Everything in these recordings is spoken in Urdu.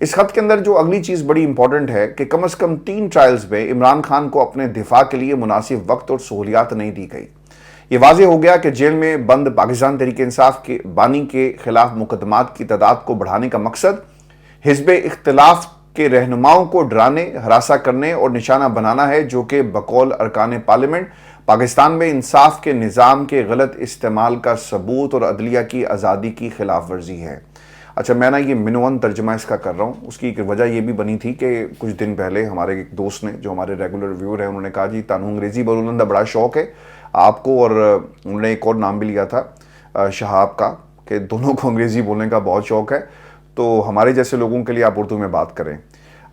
اس خط کے اندر جو اگلی چیز بڑی امپورٹنٹ ہے کہ کم از کم 3 ٹرائلز میں عمران خان کو اپنے دفاع کے لیے مناسب وقت اور سہولیات نہیں دی گئی۔ یہ واضح ہو گیا کہ جیل میں بند پاکستان تحریک انصاف کے بانی کے خلاف مقدمات کی تعداد کو بڑھانے کا مقصد حزب اختلاف کے رہنماؤں کو ڈرانے، ہراساں کرنے اور نشانہ بنانا ہے، جو کہ بقول ارکان پارلیمنٹ پاکستان میں انصاف کے نظام کے غلط استعمال کا ثبوت اور عدلیہ کی آزادی کی خلاف ورزی ہے۔ اچھا، میں یہ منون ترجمہ اس کا کر رہا ہوں۔ اس کی ایک وجہ یہ بھی بنی تھی کہ کچھ دن پہلے ہمارے ایک دوست نے، جو ہمارے ریگولر ویور ہیں، انہوں نے کہا جی تانوں انگریزی بولنے کا بڑا شوق ہے آپ کو، اور انہوں نے ایک اور نام بھی لیا تھا شہاب کا، کہ دونوں کو انگریزی بولنے کا بہت شوق ہے، تو ہمارے جیسے لوگوں کے لیے آپ اردو میں بات کریں۔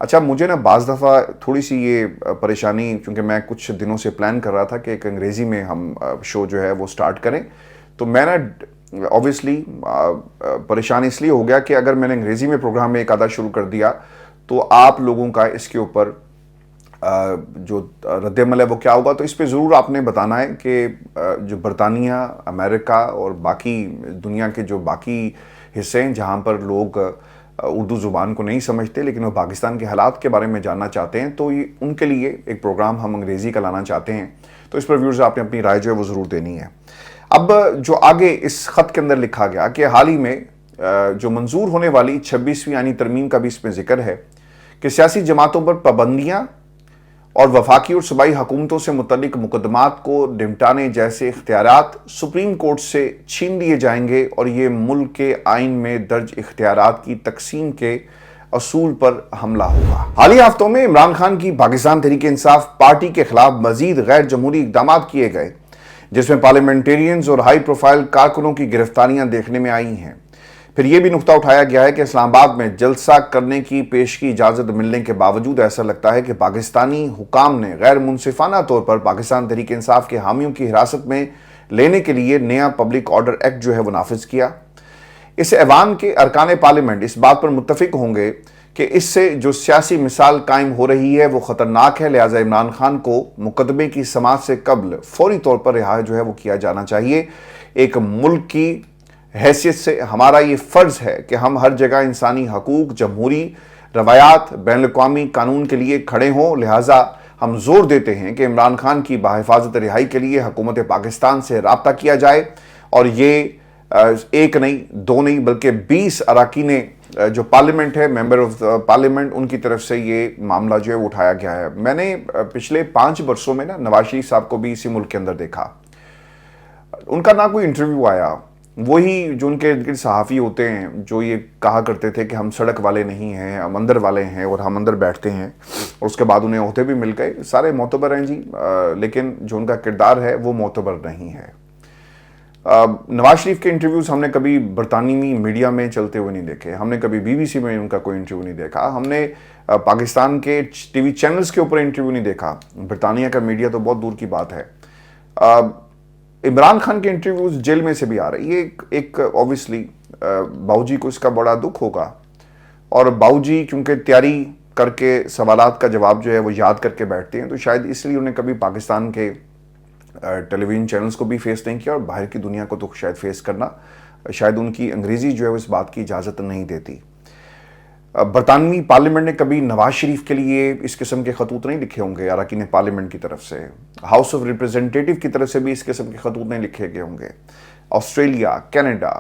اچھا، مجھے بعض دفعہ تھوڑی سی یہ پریشانی، کیونکہ میں کچھ دنوں سے پلان کر رہا تھا کہ ایک انگریزی میں ہم شو جو ہے وہ سٹارٹ کریں، تو میں اوبیسلی پریشانی اس لیے ہو گیا کہ اگر میں نے انگریزی میں پروگرام میں ایک آدھا شروع کر دیا تو آپ لوگوں کا اس کے اوپر جو رد عمل ہے وہ کیا ہوگا۔ تو اس پہ ضرور آپ نے بتانا ہے کہ جو برطانیہ، امریکہ اور باقی دنیا کے جو باقی حصے ہیں جہاں پر لوگ اردو زبان کو نہیں سمجھتے لیکن وہ پاکستان کے حالات کے بارے میں جاننا چاہتے ہیں، تو ان کے لیے ایک پروگرام ہم انگریزی کا لانا چاہتے ہیں، تو اس پر ویورز آپ نے اپنی رائے جو ہے وہ ضرور دینی ہے۔ اب جو آگے اس خط کے اندر لکھا گیا کہ حال ہی میں جو منظور ہونے والی 26ویں آئینی ترمیم کا بھی اس میں ذکر ہے کہ سیاسی جماعتوں پر پابندیاں اور وفاقی اور صوبائی حکومتوں سے متعلق مقدمات کو نمٹانے جیسے اختیارات سپریم کورٹ سے چھین لیے جائیں گے، اور یہ ملک کے آئین میں درج اختیارات کی تقسیم کے اصول پر حملہ ہوگا۔ حالیہ ہفتوں میں عمران خان کی پاکستان تحریک انصاف پارٹی کے خلاف مزید غیر جمہوری اقدامات کیے گئے، جس میں پارلیمنٹیرینز اور ہائی پروفائل کارکنوں کی گرفتاریاں دیکھنے میں آئی ہیں۔ پھر یہ بھی نقطہ اٹھایا گیا ہے کہ اسلام آباد میں جلسہ کرنے کی پیش کی اجازت ملنے کے باوجود ایسا لگتا ہے کہ پاکستانی حکام نے غیر منصفانہ طور پر پاکستان تحریک انصاف کے حامیوں کی حراست میں لینے کے لیے نیا پبلک آرڈر ایکٹ جو ہے وہ نافذ کیا۔ اس ایوان کے ارکان پارلیمنٹ اس بات پر متفق ہوں گے کہ اس سے جو سیاسی مثال قائم ہو رہی ہے وہ خطرناک ہے، لہٰذا عمران خان کو مقدمے کی سماعت سے قبل فوری طور پر رہا جو ہے وہ کیا جانا چاہیے۔ ایک ملک کی حیثیت سے ہمارا یہ فرض ہے کہ ہم ہر جگہ انسانی حقوق، جمہوری روایات، بین الاقوامی قانون کے لیے کھڑے ہوں، لہٰذا ہم زور دیتے ہیں کہ عمران خان کی باحفاظت رہائی کے لیے حکومت پاکستان سے رابطہ کیا جائے، اور یہ ایک نہیں، دو نہیں، بلکہ 20 اراکین جو پارلیمنٹ ہے، ممبر آف پارلیمنٹ، ان کی طرف سے یہ معاملہ جو ہے اٹھایا گیا ہے۔ میں نے پچھلے 5 برسوں میں نواز شریف صاحب کو بھی اسی ملک کے اندر دیکھا، ان کا نہ کوئی انٹرویو آیا، وہی جو ان کے صحافی ہوتے ہیں جو یہ کہا کرتے تھے کہ ہم سڑک والے نہیں ہیں، ہم اندر والے ہیں اور ہم اندر بیٹھتے ہیں، اور اس کے بعد انہیں عہدے بھی مل گئے، سارے معتبر ہیں جی، لیکن جو ان کا کردار ہے وہ معتبر نہیں ہے۔ نواز شریف کے انٹرویوز ہم نے کبھی برطانوی میڈیا میں چلتے ہوئے نہیں دیکھے، ہم نے کبھی BBC میں ان کا کوئی انٹرویو نہیں دیکھا، ہم نے پاکستان کے ٹی وی چینلز کے اوپر انٹرویو نہیں دیکھا، برطانیہ کا میڈیا تو بہت دور کی بات ہے۔ عمران خان کے انٹرویوز جیل میں سے بھی آ رہے، یہ ایک اوبیسلی باؤ جی کو اس کا بڑا دکھ ہوگا، اور باؤ جی کیونکہ تیاری کر کے سوالات کا جواب جو ہے وہ یاد کر کے بیٹھتے ہیں، تو شاید اس لیے انہیں کبھی پاکستان کے ٹیلی ویژن چینلز کو بھی فیس نہیں کیا، اور باہر کی دنیا کو تو شاید فیس کرنا، شاید ان کی انگریزی جو ہے اس بات کی اجازت نہیں دیتی۔ برطانوی پارلیمنٹ نے کبھی نواز شریف کے لیے اس قسم کے خطوط نہیں لکھے ہوں گے اراکین پارلیمنٹ کی طرف سے، ہاؤس آف ریپرزینٹیٹیو کی طرف سے بھی اس قسم کے خطوط نہیں لکھے گئے ہوں گے۔ آسٹریلیا، کینیڈا،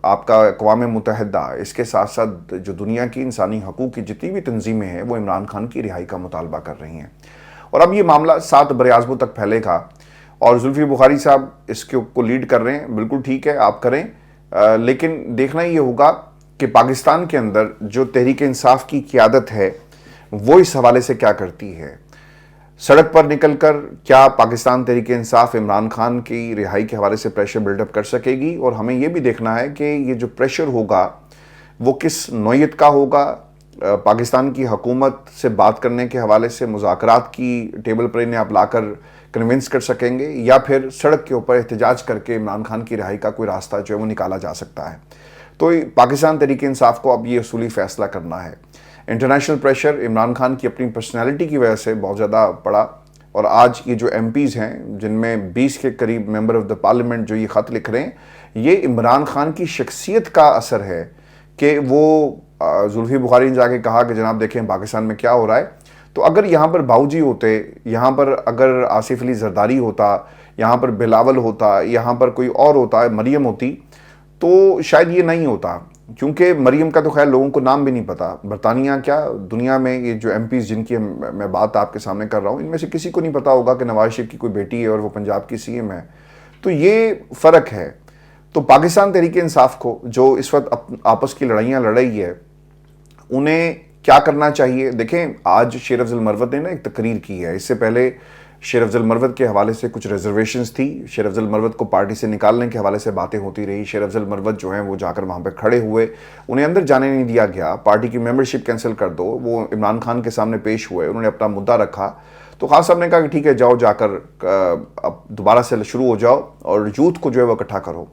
آپ کا اقوام متحدہ، اس کے ساتھ ساتھ جو دنیا کی انسانی حقوق کی جتنی بھی تنظیمیں ہیں وہ عمران خان کی رہائی کا مطالبہ کر رہی ہیں، اور اب یہ معاملہ 7 براعظموں تک پھیلے گا، اور زلفی بخاری صاحب اس کو لیڈ کر رہے ہیں، بالکل ٹھیک ہے آپ کریں، لیکن دیکھنا یہ ہوگا کہ پاکستان کے اندر جو تحریک انصاف کی قیادت ہے وہ اس حوالے سے کیا کرتی ہے۔ سڑک پر نکل کر کیا پاکستان تحریک انصاف عمران خان کی رہائی کے حوالے سے پریشر بلڈ اپ کر سکے گی، اور ہمیں یہ بھی دیکھنا ہے کہ یہ جو پریشر ہوگا وہ کس نوعیت کا ہوگا، پاکستان کی حکومت سے بات کرنے کے حوالے سے مذاکرات کی ٹیبل پر انہیں آپ لا کر کنونس کر سکیں گے، یا پھر سڑک کے اوپر احتجاج کر کے عمران خان کی رہائی کا کوئی راستہ جو ہے وہ نکالا جا سکتا ہے۔ تو پاکستان تحریک انصاف کو اب یہ اصولی فیصلہ کرنا ہے۔ انٹرنیشنل پریشر عمران خان کی اپنی پرسنالٹی کی وجہ سے بہت زیادہ پڑا، اور آج یہ جو MPs ہیں جن میں 20 کے قریب ممبر آف دا پارلیمنٹ جو یہ خط لکھ رہے ہیں، یہ عمران خان کی شخصیت کا اثر ہے کہ وہ زلفی بخاری نے جا کے کہا کہ جناب دیکھیں پاکستان میں کیا ہو رہا ہے. تو اگر یہاں پر باؤجی ہوتے، یہاں پر اگر آصف علی زرداری ہوتا، یہاں پر بلاول ہوتا، یہاں پر کوئی اور ہوتا، مریم ہوتی، تو شاید یہ نہیں ہوتا. کیونکہ مریم کا تو خیر لوگوں کو نام بھی نہیں پتا. برطانیہ کیا دنیا میں یہ جو ایم پیز جن کی میں بات آپ کے سامنے کر رہا ہوں، ان میں سے کسی کو نہیں پتا ہوگا کہ نواز شریف کی کوئی بیٹی ہے اور وہ پنجاب کی سی ایم ہے. تو یہ فرق ہے. تو پاکستان تحریک انصاف کو جو اس وقت آپس کی لڑائیاں لڑ رہی ہے، انہیں کیا کرنا چاہیے؟ دیکھیں آج شیر افضل مروت نے نا ایک تقریر کی ہے. اس سے پہلے شیر افضل مروت کے حوالے سے کچھ ریزرویشنز تھی. شیر افضل مروت کو پارٹی سے نکالنے کے حوالے سے باتیں ہوتی رہی. شیر افضل مروت جو ہیں وہ جا کر وہاں پہ کھڑے ہوئے، انہیں اندر جانے نہیں دیا گیا. پارٹی کی ممبرشپ کینسل کر دو. وہ عمران خان کے سامنے پیش ہوئے، انہوں نے اپنا مدعا رکھا. تو خان صاحب نے کہا کہ ٹھیک ہے جاؤ، جا کر اب دوبارہ سے شروع ہو جاؤ اور یوتھ کو جو ہے وہ اکٹھا کرو.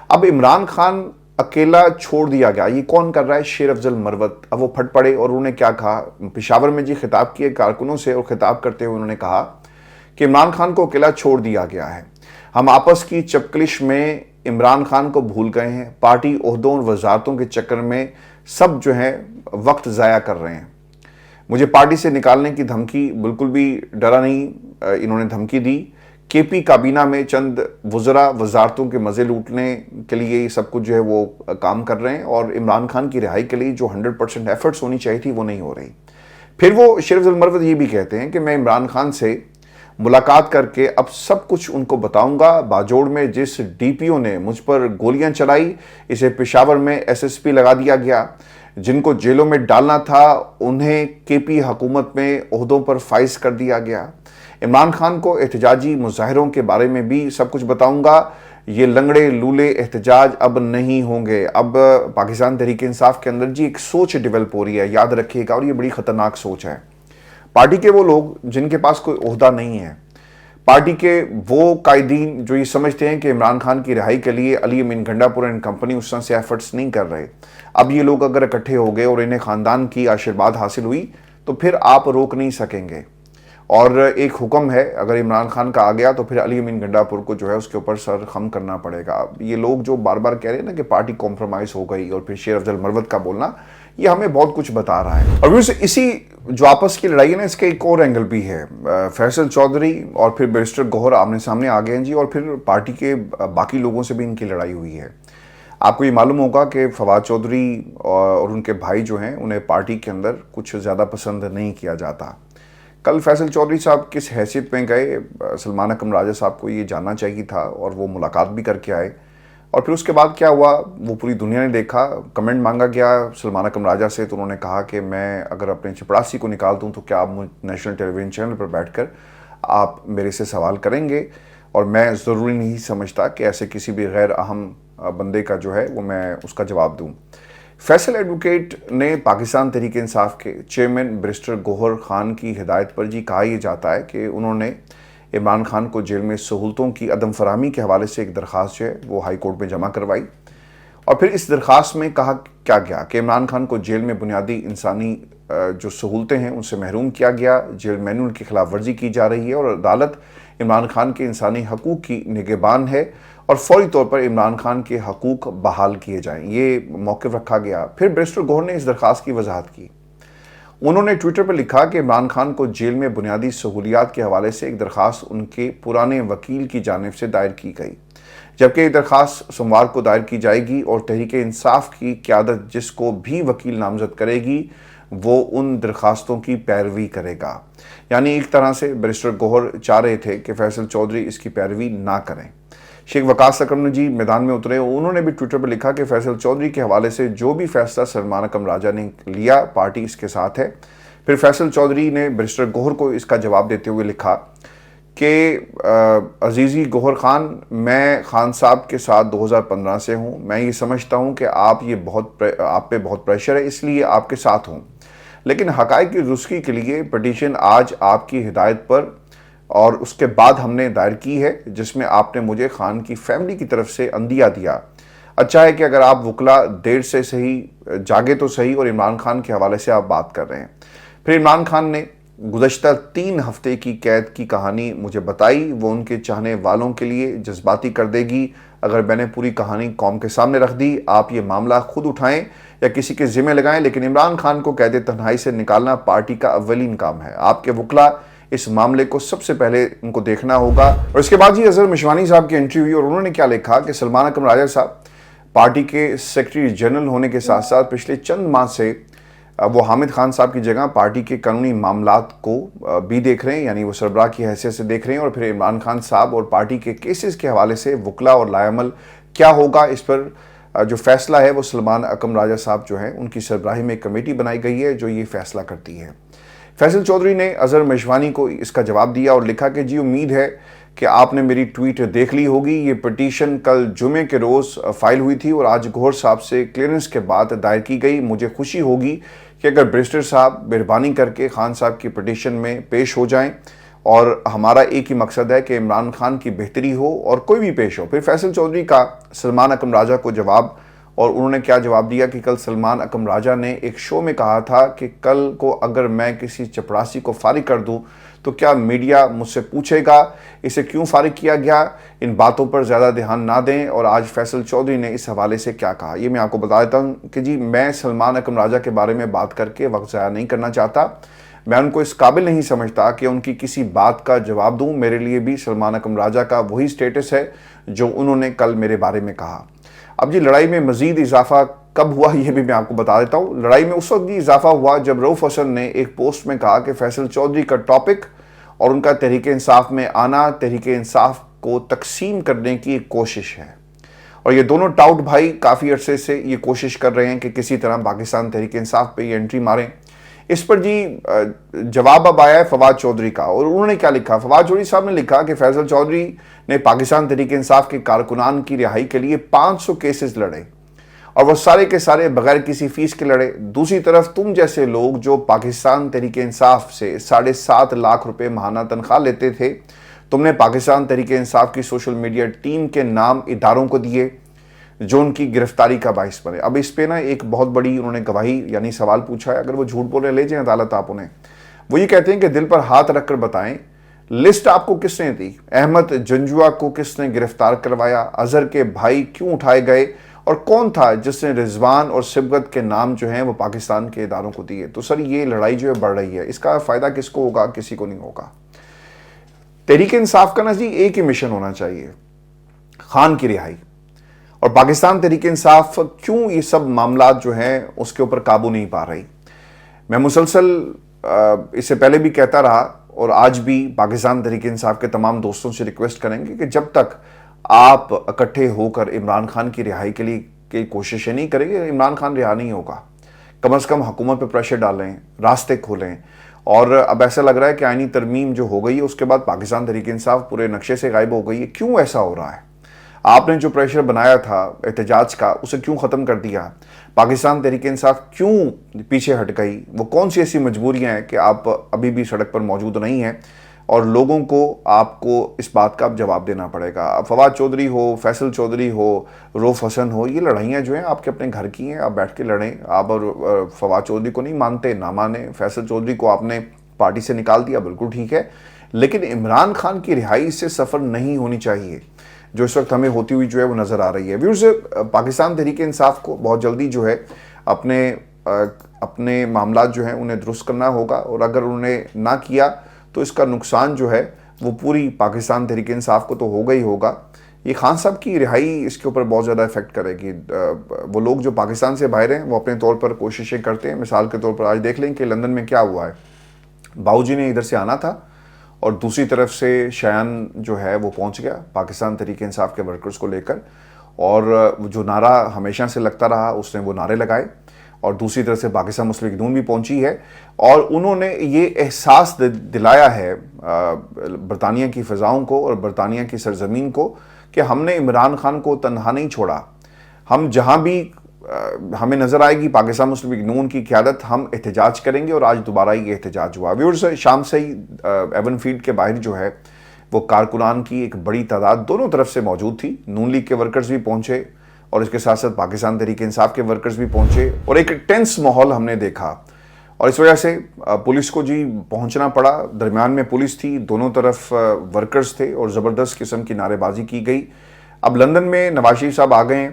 اب عمران خان اکیلا چھوڑ دیا گیا. یہ کون کر رہا ہے؟ شیر افضل مروت. اب وہ پھٹ پڑے اور انہوں نے کیا کہا؟ پشاور میں خطاب کیے کارکنوں سے، اور خطاب کرتے ہوئے انہوں نے کہا کہ عمران خان کو اکیلا چھوڑ دیا گیا ہے. ہم آپس کی چپکلش میں عمران خان کو بھول گئے ہیں. پارٹی عہدوں اور وزارتوں کے چکر میں سب جو ہیں وقت ضائع کر رہے ہیں. مجھے پارٹی سے نکالنے کی دھمکی بالکل بھی ڈرا نہیں. انہوں نے دھمکی دی. کے پی کابینہ میں چند وزراء وزارتوں کے مزے لوٹنے کے لیے یہ سب کچھ جو ہے وہ کام کر رہے ہیں، اور عمران خان کی رہائی کے لیے جو 100% ایفرٹس ہونی چاہیے تھی وہ نہیں ہو رہی. پھر وہ شیر افضل مروت یہ بھی کہتے ہیں کہ میں عمران خان سے ملاقات کر کے اب سب کچھ ان کو بتاؤں گا. باجوڑ میں جس ڈی پی او نے مجھ پر گولیاں چلائی، اسے پشاور میں ایس ایس پی لگا دیا گیا. جن کو جیلوں میں ڈالنا تھا انہیں کے پی حکومت میں عہدوں پر فائز کر دیا گیا. عمران خان کو احتجاجی مظاہروں کے بارے میں بھی سب کچھ بتاؤں گا. یہ لنگڑے لولے احتجاج اب نہیں ہوں گے. اب پاکستان تحریک انصاف کے اندر ایک سوچ ڈیولپ ہو رہی ہے، یاد رکھیے گا، اور یہ بڑی خطرناک سوچ ہے. پارٹی کے وہ لوگ جن کے پاس کوئی عہدہ نہیں ہے، پارٹی کے وہ قائدین جو یہ سمجھتے ہیں کہ عمران خان کی رہائی کے لیے علی امین گنڈا پور اینڈ کمپنی اس طرح سے ایفرٹس نہیں کر رہے، اب یہ لوگ اگر اکٹھے ہو گئے اور انہیں خاندان کی آشیرواد حاصل ہوئی تو پھر آپ روک نہیں سکیں گے. اور ایک حکم ہے، اگر عمران خان کا آ گیا تو پھر علی امین گنڈا پور کو جو ہے اس کے اوپر سر خم کرنا پڑے گا. یہ لوگ جو بار بار کہہ رہے ہیں نا کہ پارٹی کمپرومائز ہو گئی، اور پھر شیر افضل مروت کا بولنا، یہ ہمیں بہت کچھ بتا رہا ہے. اور اسی جو آپس کی لڑائی ہے نا، اس کے ایک اور اینگل بھی ہے. فیصل چودھری اور پھر بیرسٹر گوہر آمنے سامنے آ گئے ہیں جی، اور پھر پارٹی کے باقی لوگوں سے بھی ان کی لڑائی ہوئی ہے. آپ کو یہ معلوم ہوگا کہ فواد چودھری اور ان کے بھائی جو ہیں انہیں پارٹی کے اندر کچھ زیادہ پسند نہیں کیا جاتا. کل فیصل چودھری صاحب کس حیثیت میں گئے، سلمان اکرم راجہ صاحب کو یہ جاننا چاہیے تھا، اور وہ ملاقات بھی کر کے آئے. اور پھر اس کے بعد کیا ہوا وہ پوری دنیا نے دیکھا. کمنٹ مانگا گیا سلمان اکرم راجہ سے، تو انہوں نے کہا کہ میں اگر اپنے چپڑاسی کو نکال دوں تو کیا آپ نیشنل ٹیلی ویژن چینل پر بیٹھ کر آپ میرے سے سوال کریں گے، اور میں ضروری نہیں سمجھتا کہ ایسے کسی بھی غیر اہم بندے کا جو ہے وہ میں اس کا جواب دوں. فیصل ایڈوکیٹ نے پاکستان تحریک انصاف کے چیئرمین بیرسٹر گوہر خان کی ہدایت پر جی کہا یہ جاتا ہے کہ انہوں نے عمران خان کو جیل میں سہولتوں کی عدم فراہمی کے حوالے سے ایک درخواست جو ہے وہ ہائی کورٹ میں جمع کروائی. اور پھر اس درخواست میں کہا کیا گیا کہ عمران خان کو جیل میں بنیادی انسانی جو سہولتیں ہیں ان سے محروم کیا گیا، جیل مینول کی خلاف ورزی کی جا رہی ہے، اور عدالت عمران خان کے انسانی حقوق کی نگہبان ہے، اور فوری طور پر عمران خان کے حقوق بحال کیے جائیں. یہ موقف رکھا گیا. پھر بیرسٹر گوہر نے اس درخواست کی وضاحت کی. انہوں نے ٹویٹر پر لکھا کہ عمران خان کو جیل میں بنیادی سہولیات کے حوالے سے ایک درخواست ان کے پرانے وکیل کی جانب سے دائر کی گئی، جبکہ یہ درخواست سوموار کو دائر کی جائے گی، اور تحریک انصاف کی قیادت جس کو بھی وکیل نامزد کرے گی وہ ان درخواستوں کی پیروی کرے گا. یعنی ایک طرح سے بیرسٹر گوہر چاہ رہے تھے کہ فیصل چودھری اس کی پیروی نہ کریں. شیخ وقاص اکرم نے جی میدان میں اترے. انہوں نے بھی ٹویٹر پر لکھا کہ فیصل چودھری کے حوالے سے جو بھی فیصلہ سلمان اکرم راجہ نے لیا پارٹی اس کے ساتھ ہے. پھر فیصل چودھری نے بیرسٹر گوہر کو اس کا جواب دیتے ہوئے لکھا کہ عزیزی گوہر خان، میں خان صاحب کے ساتھ 2015 سے ہوں. میں یہ سمجھتا ہوں کہ آپ پہ بہت پریشر ہے، اس لیے آپ کے ساتھ ہوں، لیکن حقائق کی رسکی کے لیے پٹیشن آج آپ کی ہدایت پر اور اس کے بعد ہم نے دائر کی ہے، جس میں آپ نے مجھے خان کی فیملی کی طرف سے عندیہ دیا. اچھا ہے کہ اگر آپ وکلا دیر سے صحیح جاگے تو صحیح، اور عمران خان کے حوالے سے آپ بات کر رہے ہیں. پھر عمران خان نے گزشتہ 3 ہفتے کی قید کی کہانی مجھے بتائی. وہ ان کے چاہنے والوں کے لیے جذباتی کردگی اگر میں نے پوری کہانی قوم کے سامنے رکھ دی، آپ یہ معاملہ خود اٹھائیں یا کسی کے ذمہ لگائیں، لیکن عمران خان کو قید تنہائی سے نکالنا پارٹی کا اولین کام ہے۔ آپ کے وکلا اس معاملے کو سب سے پہلے ان کو دیکھنا ہوگا۔ اور اس کے بعد اظہر مشوانی صاحب کی انٹرویو ہوئی اور انہوں نے کیا لکھا کہ سلمان اکرم راجہ صاحب پارٹی کے سیکرٹری جنرل ہونے کے ساتھ ساتھ پچھلے چند ماہ سے وہ حامد خان صاحب کی جگہ پارٹی کے قانونی معاملات کو بھی دیکھ رہے ہیں، یعنی وہ سربراہ کی حیثیت سے دیکھ رہے ہیں، اور پھر عمران خان صاحب اور پارٹی کے کیسز کے حوالے سے وکلا اور لائے عمل کیا ہوگا، اس پر جو فیصلہ ہے وہ سلمان اکرم راجہ صاحب جو ہیں ان کی سربراہی میں ایک کمیٹی بنائی گئی ہے جو یہ فیصلہ کرتی ہے۔ فیصل چودھری نے اظہر مشوانی کو اس کا جواب دیا اور لکھا کہ جی امید ہے کہ آپ نے میری ٹویٹ دیکھ لی ہوگی۔ یہ پٹیشن کل جمعے کے روز فائل ہوئی تھی اور آج گوہر صاحب سے کلیئرنس کے بعد دائر کی گئی۔ مجھے خوشی ہوگی کہ اگر بیرسٹر صاحب مہربانی کر کے خان صاحب کی پٹیشن میں پیش ہو جائیں، اور ہمارا ایک ہی مقصد ہے کہ عمران خان کی بہتری ہو اور کوئی بھی پیش ہو۔ پھر فیصل چودھری کا سلمان اکرم راجہ کو جواب، اور انہوں نے کیا جواب دیا کہ کل سلمان اکرم راجہ نے ایک شو میں کہا تھا کہ کل کو اگر میں کسی چپراسی کو فارغ کر دوں تو کیا میڈیا مجھ سے پوچھے گا اسے کیوں فارغ کیا گیا؟ ان باتوں پر زیادہ دھیان نہ دیں۔ اور آج فیصل چودھری نے اس حوالے سے کیا کہا یہ میں آپ کو بتا دیتا ہوں کہ جی میں سلمان اکرم راجہ کے بارے میں بات کر کے وقت ضائع نہیں کرنا چاہتا۔ میں ان کو اس قابل نہیں سمجھتا کہ ان کی کسی بات کا جواب دوں۔ میرے لیے بھی سلمان اکرم راجہ کا وہی سٹیٹس ہے جو انہوں نے کل میرے بارے میں کہا۔ اب جی لڑائی میں مزید اضافہ کب ہوا یہ بھی میں آپ کو بتا دیتا ہوں۔ لڑائی میں اس وقت بھی اضافہ ہوا جب رؤف حسن نے ایک پوسٹ میں کہا کہ فیصل چودھری کا ٹاپک اور ان کا تحریک انصاف میں آنا تحریک انصاف کو تقسیم کرنے کی ایک کوشش ہے، اور یہ دونوں ٹاؤٹ بھائی کافی عرصے سے یہ کوشش کر رہے ہیں کہ کسی طرح پاکستان تحریک انصاف پہ یہ انٹری ماریں۔ اس پر جی جواب اب آیا ہے فواد چودھری کا، اور انہوں نے کیا لکھا؟ فواد چودھری صاحب نے لکھا کہ فیصل چودھری نے پاکستان تحریک انصاف کے کارکنان کی رہائی کے لیے 500 کیسز لڑے، اور وہ سارے کے سارے بغیر کسی فیس کے لڑے۔ دوسری طرف تم جیسے لوگ جو پاکستان تحریک انصاف سے 7.5 لاکھ روپے ماہانہ تنخواہ لیتے تھے، تم نے پاکستان تحریک انصاف کی سوشل میڈیا ٹیم کے نام اداروں کو دیے جو ان کی گرفتاری کا باعث بنے۔ اب اس پہ نا ایک بہت بڑی انہوں نے گواہی یعنی سوال پوچھا ہے، اگر وہ جھوٹ بولے لے جائیں عدالت آپ انہیں۔ وہ یہ کہتے ہیں کہ دل پر ہاتھ رکھ کر بتائیں لسٹ آپ کو کس نے دی؟ احمد جنجوا کو کس نے گرفتار کروایا؟ اظہر کے بھائی کیوں اٹھائے گئے؟ اور کون تھا جس نے رضوان اور سبغت کے نام جو ہیں وہ پاکستان کے اداروں کو دیے؟ تو سر یہ لڑائی جو ہے بڑھ رہی ہے، اس کا فائدہ کس کو ہوگا؟ کسی کو نہیں ہوگا۔ تحریک انصاف کا نا جی ایک ہی مشن ہونا چاہیے، خان کی رہائی۔ اور پاکستان تحریک انصاف کیوں یہ سب معاملات جو ہیں اس کے اوپر قابو نہیں پا رہی؟ میں مسلسل اس سے پہلے بھی کہتا رہا اور آج بھی پاکستان تحریک انصاف کے تمام دوستوں سے ریکویسٹ کریں گے کہ جب تک آپ اکٹھے ہو کر عمران خان کی رہائی کے لیے کی کوششیں نہیں کریں گے، عمران خان رہا نہیں ہوگا۔ کم از کم حکومت پہ پریشر ڈالیں، راستے کھولیں۔ اور اب ایسا لگ رہا ہے کہ آئینی ترمیم جو ہو گئی ہے اس کے بعد پاکستان تحریک انصاف پورے نقشے سے غائب ہو گئی ہے۔ کیوں ایسا ہو رہا ہے؟ آپ نے جو پریشر بنایا تھا احتجاج کا اسے کیوں ختم کر دیا؟ پاکستان تحریک انصاف کیوں پیچھے ہٹ گئی؟ وہ کون سی ایسی مجبوریاں ہیں کہ آپ ابھی بھی سڑک پر موجود نہیں ہیں؟ اور لوگوں کو آپ کو اس بات کا اب جواب دینا پڑے گا۔ اب فواد چودھری ہو، فیصل چودھری ہو، رؤف حسن ہو، یہ لڑائیاں جو ہیں آپ کے اپنے گھر کی ہیں، آپ بیٹھ کے لڑیں۔ آپ اور فواد چودھری کو نہیں مانتے نہ مانیں، فیصل چودھری کو آپ نے پارٹی سے نکال دیا بالکل ٹھیک ہے، لیکن عمران خان کی رہائی سے سفر نہیں ہونی چاہیے جو اس وقت ہمیں ہوتی ہوئی جو ہے وہ نظر آ رہی ہے۔ ویورز، پاکستان تحریک انصاف کو بہت جلدی جو ہے اپنے معاملات جو ہیں انہیں درست کرنا ہوگا، اور اگر انہوں نے نہ کیا تو اس کا نقصان جو ہے وہ پوری پاکستان تحریک انصاف کو تو ہوگا ہی ہوگا۔ یہ خان صاحب کی رہائی اس کے اوپر بہت زیادہ افیکٹ کرے گی۔ وہ لوگ جو پاکستان سے باہر ہیں وہ اپنے طور پر کوششیں کرتے ہیں۔ مثال کے طور پر آج دیکھ لیں کہ لندن میں کیا ہوا ہے، باؤ جی نے ادھر سے آنا تھا اور دوسری طرف سے شایان جو ہے وہ پہنچ گیا پاکستان تحریک انصاف کے ورکرز کو لے کر، اور جو نعرہ ہمیشہ سے لگتا رہا اس نے وہ نعرے لگائے، اور دوسری طرف سے پاکستان مسلم لیگ نون بھی پہنچی ہے، اور انہوں نے یہ احساس دلایا ہے برطانیہ کی فضاؤں کو اور برطانیہ کی سرزمین کو کہ ہم نے عمران خان کو تنہا نہیں چھوڑا۔ ہم جہاں بھی ہمیں نظر آئے گی پاکستان مسلم لیگ نون کی قیادت، ہم احتجاج کریں گے، اور آج دوبارہ یہ احتجاج ہوا۔ ویورز، شام سے ہی ایون فیلڈ کے باہر جو ہے وہ کارکنان کی ایک بڑی تعداد دونوں طرف سے موجود تھی۔ نون لیگ کے ورکرز بھی پہنچے اور اس کے ساتھ ساتھ پاکستان تحریک انصاف کے ورکرز بھی پہنچے، اور ایک ٹینس ماحول ہم نے دیکھا، اور اس وجہ سے پولیس کو جی پہنچنا پڑا۔ درمیان میں پولیس تھی، دونوں طرف ورکرز تھے، اور زبردست قسم کی نعرے بازی کی گئی۔ اب لندن میں نواز شریف صاحب آ گئے ہیں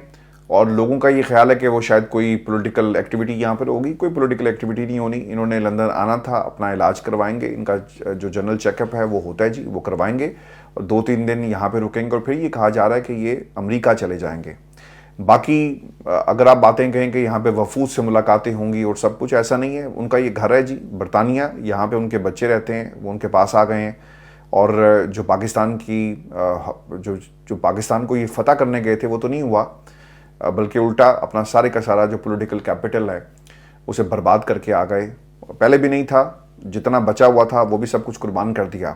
اور لوگوں کا یہ خیال ہے کہ وہ شاید کوئی پولیٹیکل ایکٹیویٹی یہاں پر ہوگی. کوئی پولیٹیکل ایکٹیویٹی نہیں ہونی. انہوں نے لندن آنا تھا, اپنا علاج کروائیں گے, ان کا جو جنرل چیک اپ ہے وہ ہوتا ہے جی, وہ کروائیں گے اور 2-3 دن یہاں پہ رکیں گے اور پھر یہ کہا جا رہا ہے کہ یہ امریکہ چلے جائیں گے. باقی اگر آپ باتیں کہیں کہ یہاں پہ وفود سے ملاقاتیں ہوں گی اور سب کچھ, ایسا نہیں ہے. ان کا یہ گھر ہے جی برطانیہ, یہاں پہ ان کے بچے رہتے ہیں, وہ ان کے پاس آ گئے ہیں. اور جو پاکستان کی جو پاکستان کو یہ فتح کرنے گئے تھے وہ تو نہیں ہوا, بلکہ الٹا اپنا سارے کا سارا جو پولیٹیکل کیپٹل ہے اسے برباد کر کے آ گئے. پہلے بھی نہیں تھا, جتنا بچا ہوا تھا وہ بھی سب کچھ قربان کر دیا.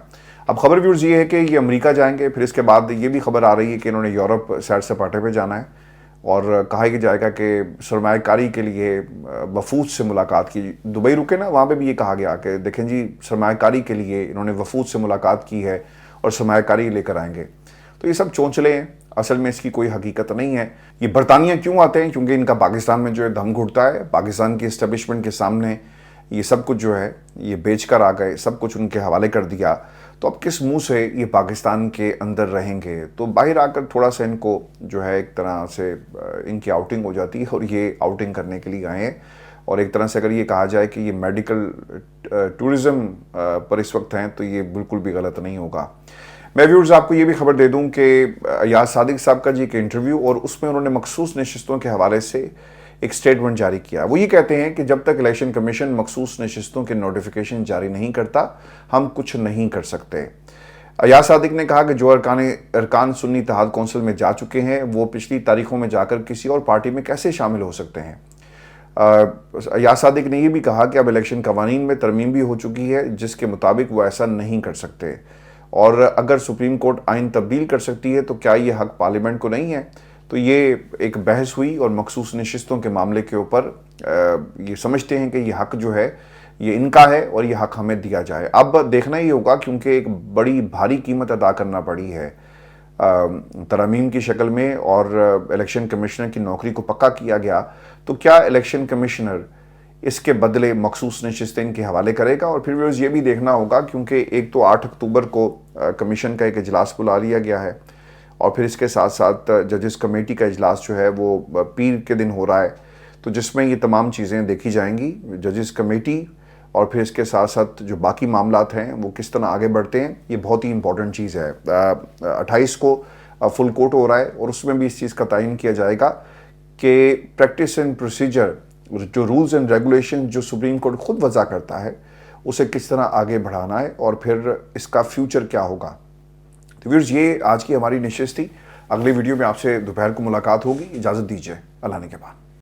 اب خبر ویورز یہ ہے کہ یہ امریکہ جائیں گے, پھر اس کے بعد یہ بھی خبر آ رہی ہے کہ انہوں نے یورپ سیر سپاٹے پہ جانا ہے اور کہا جائے گا کہ سرمایہ کاری کے لیے وفود سے ملاقات کی. دبئی رکے نا, وہاں پہ بھی یہ کہا گیا کہ دیکھیں جی سرمایہ کاری کے لیے انہوں نے وفود سے ملاقات کی ہے اور سرمایہ کاری لے کر آئیں گے. تو یہ سب چونچلے ہیں, اصل میں اس کی کوئی حقیقت نہیں ہے. یہ برطانیہ کیوں آتے ہیں؟ کیونکہ ان کا پاکستان میں جو ہے دم گھٹتا ہے. پاکستان کی اسٹیبلشمنٹ کے سامنے یہ سب کچھ جو ہے یہ بیچ کر آ گئے, سب کچھ ان کے حوالے کر دیا. تو اب کس منہ سے یہ پاکستان کے اندر رہیں گے؟ تو باہر آ کر تھوڑا سا ان کو جو ہے ایک طرح سے ان کی آؤٹنگ ہو جاتی ہے اور یہ آؤٹنگ کرنے کے لیے آئے ہیں. اور ایک طرح سے اگر یہ کہا جائے کہ یہ میڈیکل ٹورزم پر اس وقت ہیں تو یہ بالکل بھی غلط نہیں ہوگا. میں ویورز آپ کو یہ بھی خبر دے دوں کہ ایاز صادق صاحب کا جی ایک انٹرویو, اور اس میں انہوں نے مخصوص نشستوں کے حوالے سے ایک سٹیٹمنٹ جاری کیا. وہ یہ کہتے ہیں کہ جب تک الیکشن کمیشن مخصوص نشستوں کے نوٹیفیکیشن جاری نہیں کرتا ہم کچھ نہیں کر سکتے. ایاز صادق نے کہا کہ جو ارکان سنی اتحاد کونسل میں جا چکے ہیں وہ پچھلی تاریخوں میں جا کر کسی اور پارٹی میں کیسے شامل ہو سکتے ہیں. ایاز صادق نے یہ بھی کہا کہ اب الیکشن قوانین میں ترمیم بھی ہو چکی ہے جس کے مطابق وہ ایسا نہیں کر سکتے, اور اگر سپریم کورٹ آئین تبدیل کر سکتی ہے تو کیا یہ حق پارلیمنٹ کو نہیں ہے. تو یہ ایک بحث ہوئی اور مخصوص نشستوں کے معاملے کے اوپر یہ سمجھتے ہیں کہ یہ حق جو ہے یہ ان کا ہے اور یہ حق ہمیں دیا جائے. اب دیکھنا ہی ہوگا کیونکہ ایک بڑی بھاری قیمت ادا کرنا پڑی ہے ترامیم کی شکل میں, اور الیکشن کمشنر کی نوکری کو پکا کیا گیا. تو کیا الیکشن کمشنر اس کے بدلے مخصوص نشستیں ان کے حوالے کرے گا؟ اور پھر یہ بھی دیکھنا ہوگا کیونکہ ایک تو 8 اکتوبر کو کمیشن کا ایک اجلاس بلا لیا گیا ہے, اور پھر اس کے ساتھ ساتھ ججز کمیٹی کا اجلاس جو ہے وہ پیر کے دن ہو رہا ہے, تو جس میں یہ تمام چیزیں دیکھی جائیں گی. ججز کمیٹی اور پھر اس کے ساتھ ساتھ جو باقی معاملات ہیں وہ کس طرح آگے بڑھتے ہیں, یہ بہت ہی امپورٹنٹ چیز ہے. 28 کو فل کورٹ ہو رہا ہے اور اس میں بھی اس چیز کا تعین کیا جائے گا کہ پریکٹس اینڈ پروسیجر, جو رولز اینڈ ریگولیشن جو سپریم کورٹ خود وضع کرتا ہے اسے کس طرح آگے بڑھانا ہے اور پھر اس کا فیوچر کیا ہوگا. تو ویورز یہ آج کی ہماری نشست تھی. اگلی ویڈیو میں آپ سے دوپہر کو ملاقات ہوگی. اجازت دیجیے, اللہ نے کے بعد.